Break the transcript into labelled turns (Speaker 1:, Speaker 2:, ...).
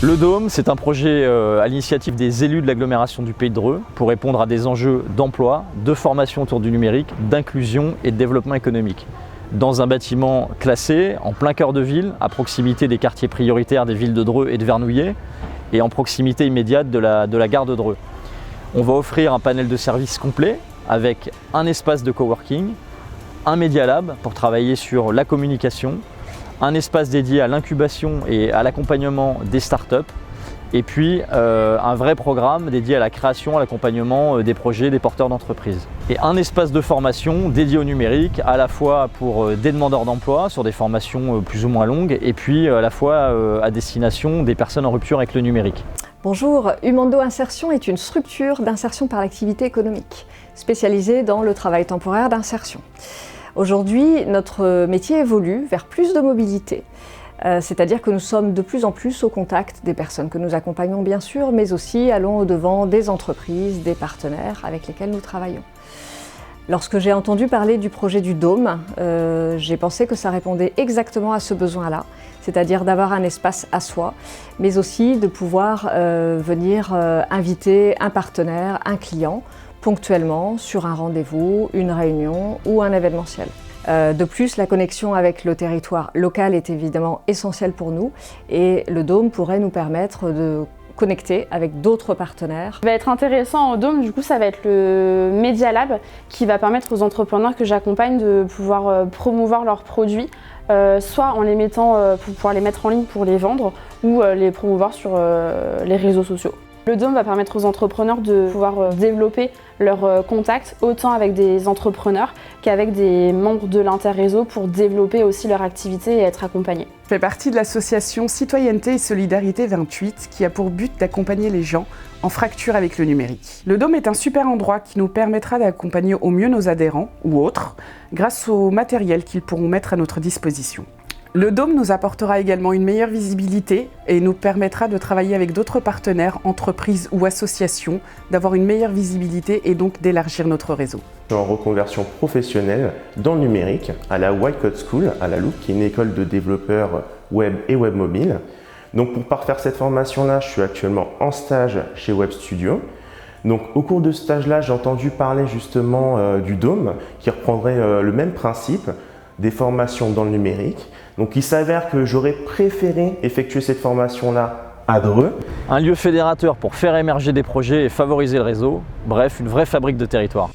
Speaker 1: Le Dôme, c'est un projet à l'initiative des élus de l'agglomération du Pays de Dreux pour répondre à des enjeux d'emploi, de formation autour du numérique, d'inclusion et de développement économique. Dans un bâtiment classé, en plein cœur de ville, à proximité des quartiers prioritaires des villes de Dreux et de Vernouillet, et en proximité immédiate de la gare de Dreux. On va offrir un panel de services complet avec un espace de coworking, un Media Lab pour travailler sur la communication, un espace dédié à l'incubation et à l'accompagnement des startups, et puis un vrai programme dédié à la création, à l'accompagnement des projets des porteurs d'entreprises. Et un espace de formation dédié au numérique, à la fois pour des demandeurs d'emploi sur des formations plus ou moins longues, et puis à la fois à destination des personnes en rupture avec le numérique.
Speaker 2: Bonjour, Umando Insertion est une structure d'insertion par l'activité économique, spécialisée dans le travail temporaire d'insertion. Aujourd'hui, notre métier évolue vers plus de mobilité, c'est-à-dire que nous sommes de plus en plus au contact des personnes que nous accompagnons bien sûr, mais aussi allons au-devant des entreprises, des partenaires avec lesquels nous travaillons. Lorsque j'ai entendu parler du projet du Dôme, j'ai pensé que ça répondait exactement à ce besoin-là, c'est-à-dire d'avoir un espace à soi, mais aussi de pouvoir venir inviter un partenaire, un client, ponctuellement sur un rendez-vous, une réunion ou un événementiel. De plus, la connexion avec le territoire local est évidemment essentielle pour nous et le Dôme pourrait nous permettre de connecter avec d'autres partenaires.
Speaker 3: Ce qui va être intéressant au Dôme, du coup, ça va être le Media Lab qui va permettre aux entrepreneurs que j'accompagne de pouvoir promouvoir leurs produits, soit en les mettant pour pouvoir les mettre en ligne pour les vendre ou les promouvoir sur les réseaux sociaux. Le Dôme va permettre aux entrepreneurs de pouvoir développer leurs contacts autant avec des entrepreneurs qu'avec des membres de l'interréseau pour développer aussi leur activité et être accompagnés.
Speaker 4: Je fais partie de l'association Citoyenneté et Solidarité 28 qui a pour but d'accompagner les gens en fracture avec le numérique. Le Dôme est un super endroit qui nous permettra d'accompagner au mieux nos adhérents ou autres grâce au matériel qu'ils pourront mettre à notre disposition. Le Dôme nous apportera également une meilleure visibilité et nous permettra de travailler avec d'autres partenaires, entreprises ou associations, d'avoir une meilleure visibilité et donc d'élargir notre réseau.
Speaker 5: Je suis en reconversion professionnelle dans le numérique à la White Code School, à la Loupe, qui est une école de développeurs web et web mobile. Donc pour parfaire cette formation-là, je suis actuellement en stage chez Web Studio. Donc au cours de ce stage-là, j'ai entendu parler justement du Dôme qui reprendrait le même principe, des formations dans le numérique. Donc il s'avère que j'aurais préféré effectuer cette formation-là à Dreux.
Speaker 1: Un lieu fédérateur pour faire émerger des projets et favoriser le réseau, bref, une vraie fabrique de territoire.